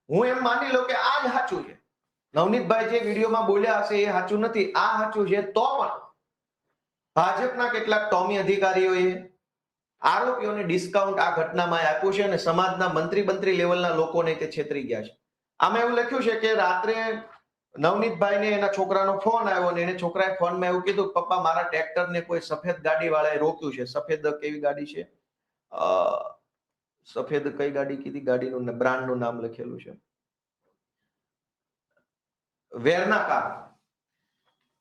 હું એમ માની લઉં કે આ જ સાચું છે, નવનીતભાઈ જે વિડીયોમાં બોલ્યા હશે એ સાચું નથી, આ સાચું છે, તો પણ ભાજપના કેટલાક ટોમી અધિકારીઓએ આરોપીઓને ડિસ્કાઉન્ટ આ ઘટનામાં આપ્યું છે અને સમાજના મંત્રી લેવલના લોકોને તે છેતરી ગયા છે. આમાં એવું લખ્યું છે કે રાત્રે નવનીતભાઈને એના છોકરાનો ફોન આવ્યો અને એને છોકરાએ ફોનમાં એવું કીધું, પપ્પા મારા ટ્રેક્ટરને કોઈ સફેદ ગાડી વાળાએ રોક્યું છે. સફેદ કેવી ગાડી છે? સફેદ કઈ ગાડી કીધી? ગાડીનું બ્રાન્ડનું નામ લખેલું છે, વેરના કાર.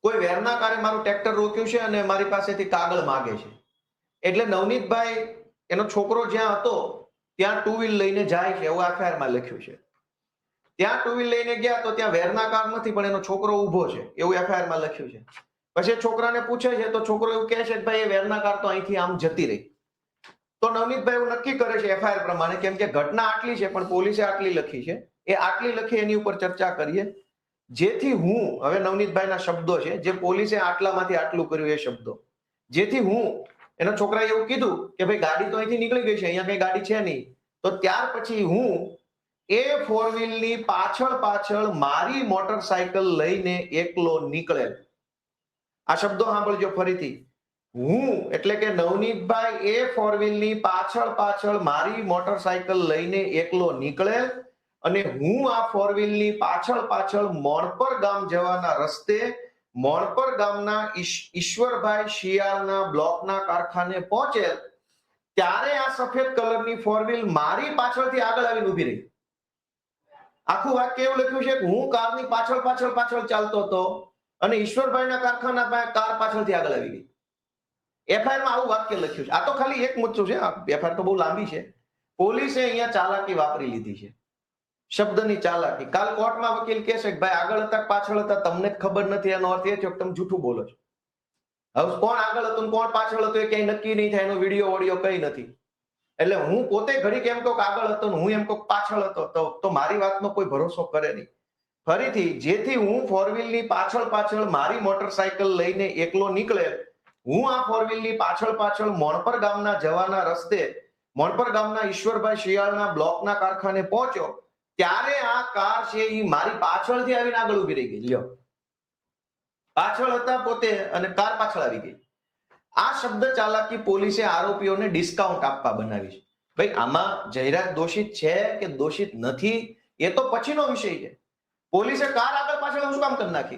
કોઈ વેરના કારે મારું ટ્રેક્ટર રોક્યું છે અને મારી પાસેથી કાગળ માંગે છે. એટલે નવનીતભાઈ એનો છોકરો જ્યાં હતો ત્યાં ટુ વ્હીલ લઈને જાય છે, એવું એફઆઈઆર માં લખ્યું છે. ત્યાં ટુ વ્હીલ લઈને ગયા તો ત્યાં વેરના કાર નથી, પણ એનો છોકરો ઉભો છે, એવું એફઆઈઆર માં લખ્યું છે. પછી છોકરાને પૂછે છે તો છોકરો એવું કહે છે કે ભાઈ એ વેરના કાર તો અહીંથી આમ જતી રહી. તો નવનીતભાઈ એવું નક્કી કરે છે એફઆઈઆર પ્રમાણે, કેમ કે ઘટના આટલી છે પણ પોલીસે આટલી લખી છે, એ આટલી લખી એની ઉપર ચર્ચા કરીએ. જેથી હું, હવે નવનીતભાઈના શબ્દો છે, જે પોલીસે આટલામાંથી આટલું કર્યું એ શબ્દો, જેથી હું, એના છોકરાએ એવું કીધું કે ભાઈ ગાડી તો અહીંથી નીકળી ગઈ છે, અહીંયા કઈ ગાડી છે નહીં, તો ત્યાર પછી હું એ ફોર વ્હીલની પાછળ મારી મોટરસાયકલ લઈને એકલો નીકળેલ. આ શબ્દો સાંભળજો ફરીથી. હું એટલે કે નવનીતભાઈ એ ફોર વ્હીલની પાછળ મારી મોટરસાયકલ લઈને એકલો નીકળેલ અને હું આ ફોર વ્હીલની પાછળ મોણપર ગામ જવાના રસ્તે મોણપર ગામના ઈશ્વરભાઈ શિયાળના બ્લોકના કારખાને પહોંચેલ ત્યારે આ સફેદ કલરની ફોર વ્હીલ મારી પાછળથી આગળ આવીને ઉભી રહી. આખું વાક્ય એવું લખ્યું છે કે હું કારની પાછળ ચાલતો હતો અને ઈશ્વરભાઈના કારખાના પાસે કાર પાછળથી આગળ આવી ગઈ. એફઆઈઆર માં આવું વાક્ય લખ્યું છે. આ તો ખાલી એક મુદ્દો છે, એફઆઈઆર તો બહુ લાંબી છે. પોલીસે અહીંયા ચાલાકી વાપરી લીધી છે, શબ્દની ચાલાકી. કાલ કોર્ટમાં વકીલ કહેશે કે ભાઈ આગળ હતા પાછળ હતા તમને જ ખબર નથી, એનો અર્થ એ છે કે તમે જૂઠું બોલો છો. હવે કોણ આગળ હતું કોણ પાછળ હતું એ કઈ નક્કી નહીં થાય, એનો વિડીયો ઓડિયો કઈ નથી. એટલે હું પોતે ઘડીક એમ કહું આગળ હતો ને હું એમ કહું પાછળ હતો તો મારી વાતનો કોઈ ભરોસો કરે નહીં. ફરીથી, જેથી હું ફોર વ્હીલની પાછળ મારી મોટરસાયકલ લઈને એકલો નીકળે, હું આ ફોર વ્હીલની પાછળ મોણપર ગામના જવાના રસ્તે મોણપર ગામના ઈશ્વરભાઈ શિયાળના બ્લોકના કારખાને પહોંચ્યો ત્યારે આ કાર છે એ મારી પાછળથી આવીને આગળ ઉભી રહી ગઈ. લ્યો, પાછળ હતા પોતે અને કાર પાછળ આવી ગઈ. આ શબ્દ ચાલાકી પોલીસે આરોપીઓને ડિસ્કાઉન્ટ આપવા બનાવી છે. ભાઈ આમાં જયરાજ દોષિત છે કે દોષિત નથી એ તો પછીનો વિષય છે. પોલીસે કાર આગળ પાછળ શું કામ કરી નાખી?